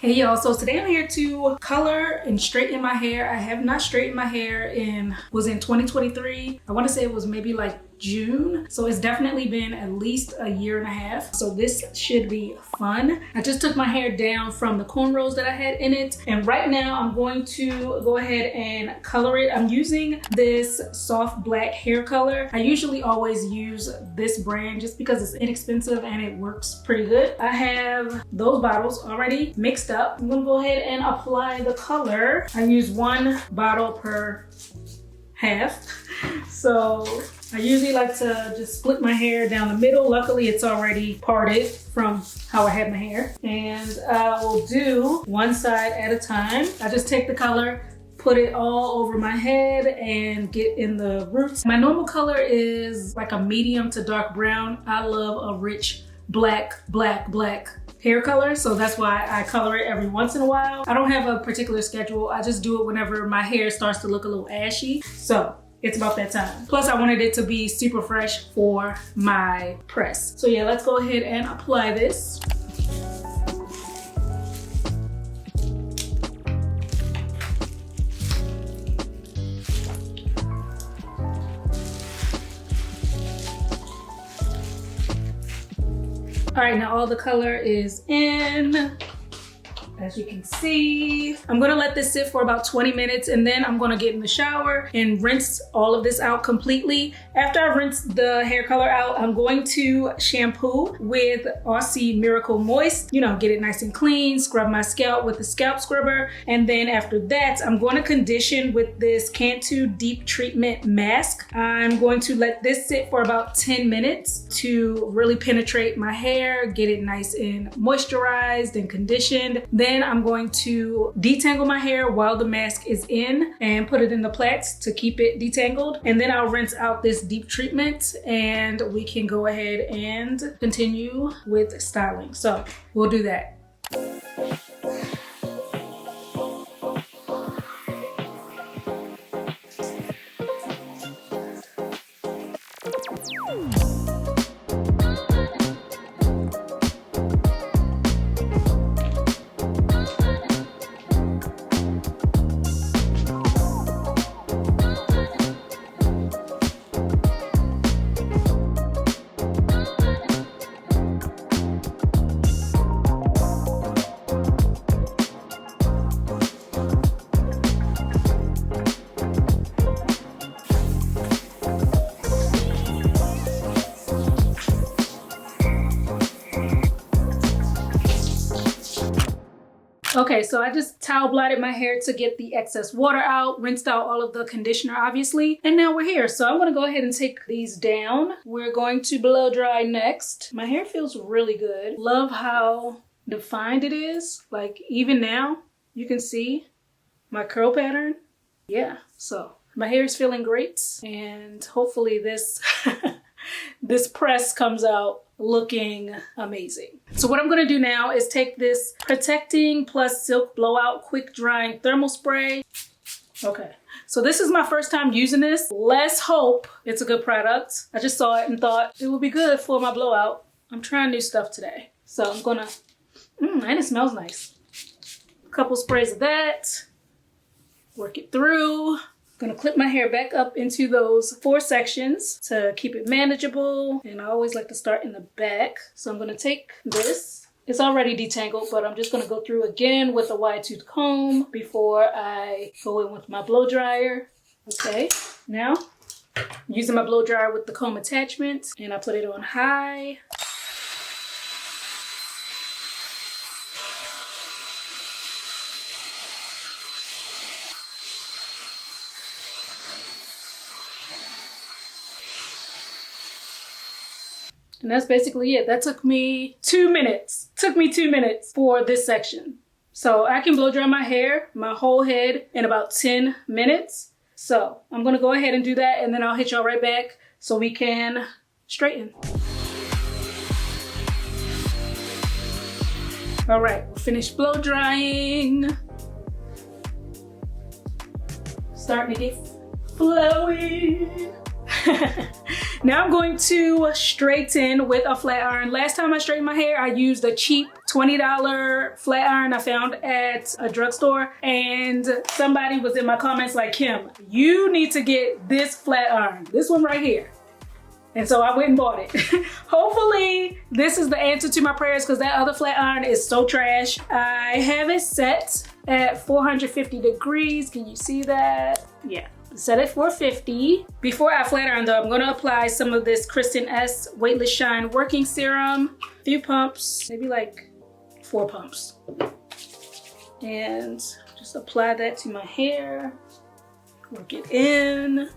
Hey y'all, so today I'm here to color and straighten my hair. I have not straightened my hair in 2023. I want to say it was maybe like June. So it's definitely been at least a year and a half. So this should be fun. I just took my hair down from the cornrows that I had in it. And right now I'm going to go ahead and color it. I'm using this soft black hair color. I usually always use this brand just because it's inexpensive and it works pretty good. I have those bottles already mixed up. I'm gonna go ahead and apply the color. I use one bottle per half. So I usually like to just split my hair down the middle. Luckily, it's already parted from how I had my hair. And I will do one side at a time. I just take the color, put it all over my head and get in the roots. My normal color is like a medium to dark brown. I love a rich black hair color, so that's why I color it every once in a while. I don't have a particular schedule. I just do it whenever my hair starts to look a little ashy. So it's about that time. Plus I wanted it to be super fresh for my press. So yeah, let's go ahead and apply this. All right, now all the color is in. As you can see, I'm gonna let this sit for about 20 minutes and then I'm gonna get in the shower and rinse all of this out completely. After I rinse the hair color out, I'm going to shampoo with Aussie Miracle Moist. You know, get it nice and clean, scrub my scalp with the scalp scrubber. And then after that, I'm going to condition with this Cantu Deep Treatment Mask. I'm going to let this sit for about 10 minutes to really penetrate my hair, get it nice and moisturized and conditioned. Then I'm going to detangle my hair while the mask is in and put it in the plaits to keep it detangled. And then I'll rinse out this deep treatment and we can go ahead and continue with styling. So we'll do that. Okay, so I just towel blotted my hair to get the excess water out, rinsed out all of the conditioner, obviously, and now we're here. So I'm gonna go ahead and take these down. We're going to blow dry next. My hair feels really good. Love how defined it is. Like even now, you can see my curl pattern. Yeah, so my hair is feeling great and hopefully this, this press comes out looking amazing. So what I'm gonna do now is take this Protecting Plus Silk Blowout Quick Drying Thermal Spray. Okay, so this is my first time using this. Let's hope it's a good product. I just saw it and thought it would be good for my blowout. I'm trying new stuff today. So I'm gonna, and it smells nice. A couple sprays of that, work it through. I'm gonna clip my hair back up into those 4 sections to keep it manageable. And I always like to start in the back. So I'm gonna take this. It's already detangled, but I'm just gonna go through again with a wide tooth comb before I go in with my blow dryer. Okay, now I'm using my blow dryer with the comb attachment and I put it on high. And that's basically it. That took me 2 minutes. Took me 2 minutes for this section. So I can blow dry my hair, my whole head, in about 10 minutes. So I'm gonna go ahead and do that and then I'll hit y'all right back so we can straighten. All right, we're finished blow drying. Starting to get flowy. Now I'm going to straighten with a flat iron. Last time I straightened my hair, I used a cheap $20 flat iron I found at a drugstore, and somebody was in my comments like, Kim, you need to get this flat iron, this one right here. And so I went and bought it. Hopefully this is the answer to my prayers, because that other flat iron is so trash. I have it set at 450 degrees. Can you see that? Yeah. Set at 450. Before I flat iron though, I'm gonna apply some of this Kristen S Weightless Shine Working Serum. A few pumps, maybe like 4 pumps. And just apply that to my hair. Work it in.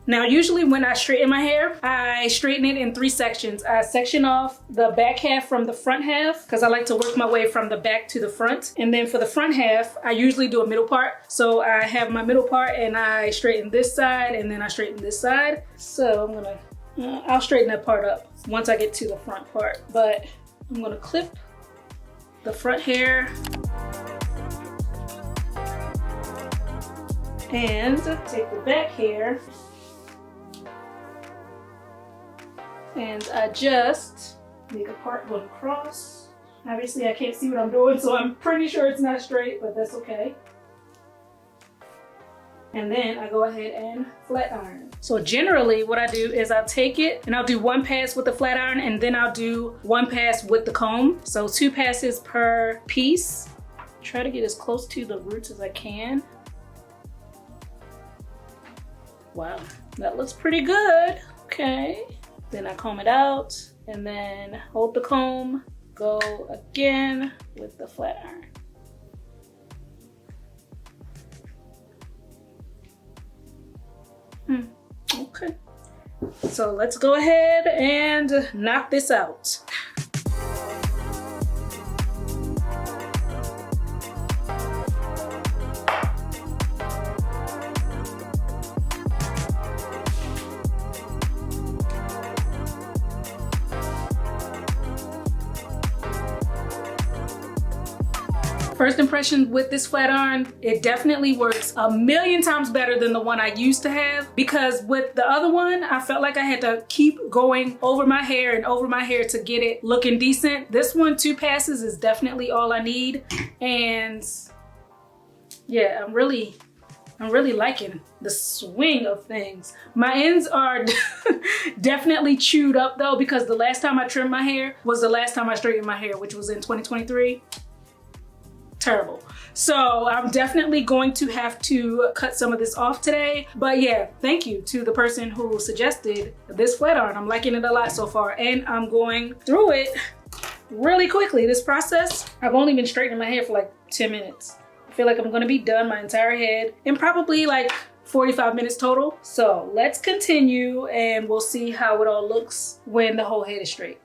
Now, usually when I straighten my hair, I straighten it in 3 sections. I section off the back half from the front half, because I like to work my way from the back to the front. And then for the front half, I usually do a middle part. So I have my middle part and I straighten this side and then I straighten this side. So I'm gonna, I'll straighten that part up once I get to the front part. But I'm gonna clip the front hair and take the back hair. And I just make a part going across. Obviously I can't see what I'm doing, so I'm pretty sure it's not straight, but that's okay. And then I go ahead and flat iron. So generally what I do is I'll take it and I'll do 1 pass with the flat iron, and then I'll do 1 pass with the comb. So 2 passes per piece. Try to get as close to the roots as I can. Wow, that looks pretty good. Okay. Then I comb it out and then hold the comb, go again with the flat iron. Okay, so let's go ahead and knock this out. First impression with this flat iron, it definitely works a million times better than the one I used to have, because with the other one, I felt like I had to keep going over my hair and over my hair to get it looking decent. This one, 2 passes is definitely all I need. And yeah, I'm really liking the swing of things. My ends are definitely chewed up though, because the last time I trimmed my hair was the last time I straightened my hair, which was in 2023. Terrible. So I'm definitely going to have to cut some of this off today. But yeah, thank you to the person who suggested this flat iron. I'm liking it a lot so far, and I'm going through it really quickly. This process, I've only been straightening my hair for like 10 minutes. I feel like I'm gonna be done my entire head in probably like 45 minutes total. So let's continue and we'll see how it all looks when the whole head is straight.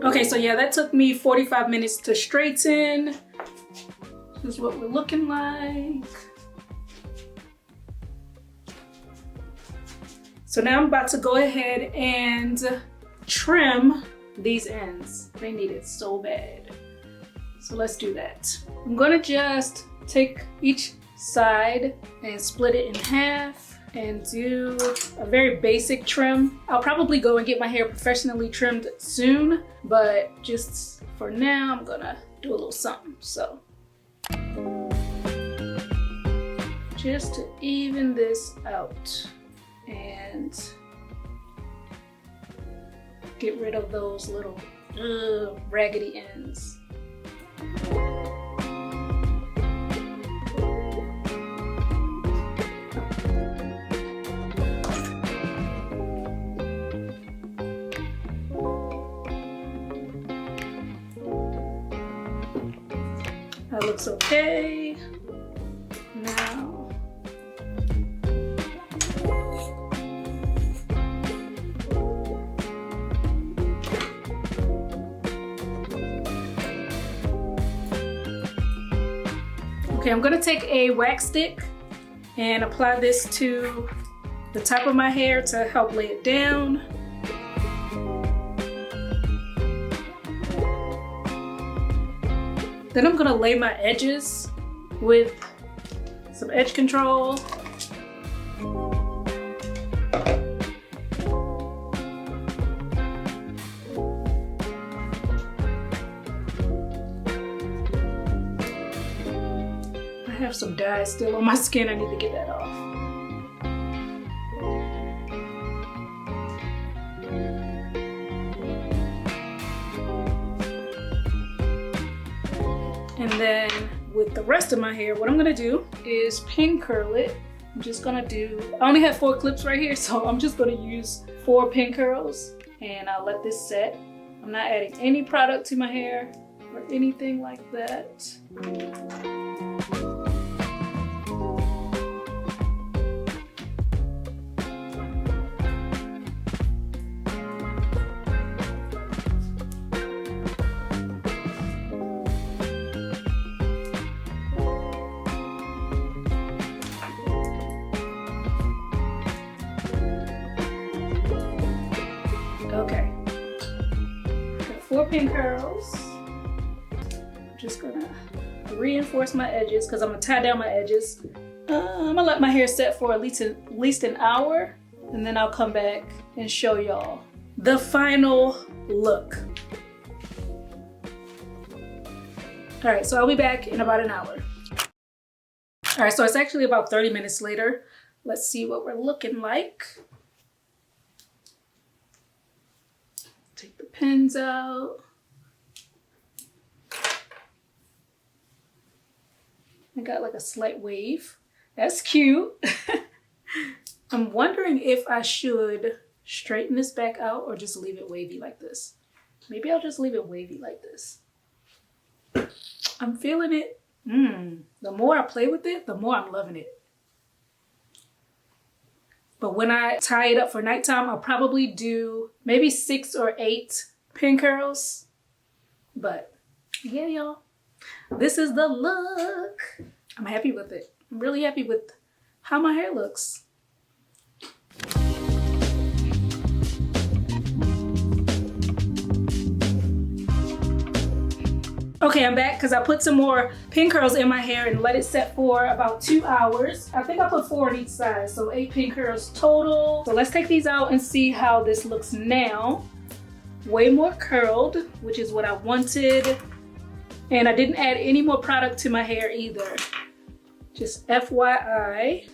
Okay, so yeah, that took me 45 minutes to straighten. This is what we're looking like. So now I'm about to go ahead and trim these ends. They need it so bad. So let's do that. I'm gonna just take each side and split it in half and do a very basic trim. I'll probably go and get my hair professionally trimmed soon, but just for now, I'm gonna do a little something. So just to even this out and get rid of those little raggedy ends. That looks okay. Now Okay, I'm gonna take a wax stick and apply this to the top of my hair to help lay it down. Then I'm gonna lay my edges with some edge control. I have some dye still on my skin. I need to get that off. And then with the rest of my hair, what I'm gonna do is pin curl it. I'm just gonna do, I only have 4 clips right here, so I'm just gonna use 4 pin curls and I'll let this set. I'm not adding any product to my hair or anything like that. Okay, got 4 pin curls. I'm just gonna reinforce my edges because I'm gonna tie down my edges. I'm gonna let my hair set for at least an hour, and then I'll come back and show y'all the final look. All right, so I'll be back in about an hour. All right, so it's actually about 30 minutes later. Let's see what we're looking like. Take the pins out. I got like a slight wave. That's cute. I'm wondering if I should straighten this back out or just leave it wavy like this. Maybe I'll just leave it wavy like this. I'm feeling it. The more I play with it, the more I'm loving it. But when I tie it up for nighttime, I'll probably do maybe 6 or 8 pin curls. But yeah, y'all, this is the look. I'm happy with it. I'm really happy with how my hair looks. Okay, I'm back because I put some more pin curls in my hair and let it set for about 2 hours. I think I put 4 on each side, so 8 pin curls total. So let's take these out and see how this looks now. Way more curled, which is what I wanted. And I didn't add any more product to my hair either. Just FYI.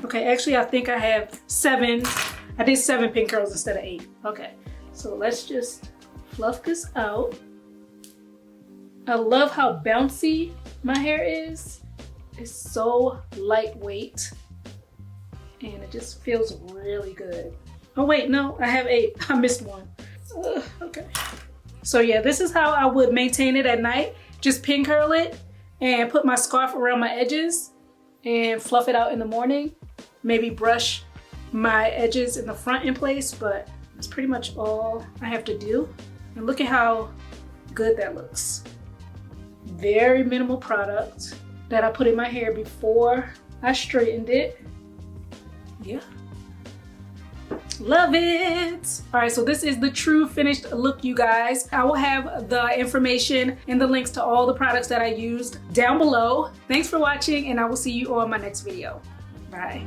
Okay, actually I think I have 7. I did 7 pin curls instead of 8. Okay. So let's just fluff this out. I love how bouncy my hair is. It's so lightweight and it just feels really good. Oh wait, no, I have 8. I missed one. Okay. So yeah, this is how I would maintain it at night. Just pin curl it and put my scarf around my edges and fluff it out in the morning. Maybe brush my edges in the front in place, but that's pretty much all I have to do. And look at how good that looks. Very minimal product that I put in my hair before I straightened it. Yeah. Love it. All right, so this is the true finished look, you guys. I will have the information and the links to all the products that I used down below. Thanks for watching, and I will see you on my next video. Bye.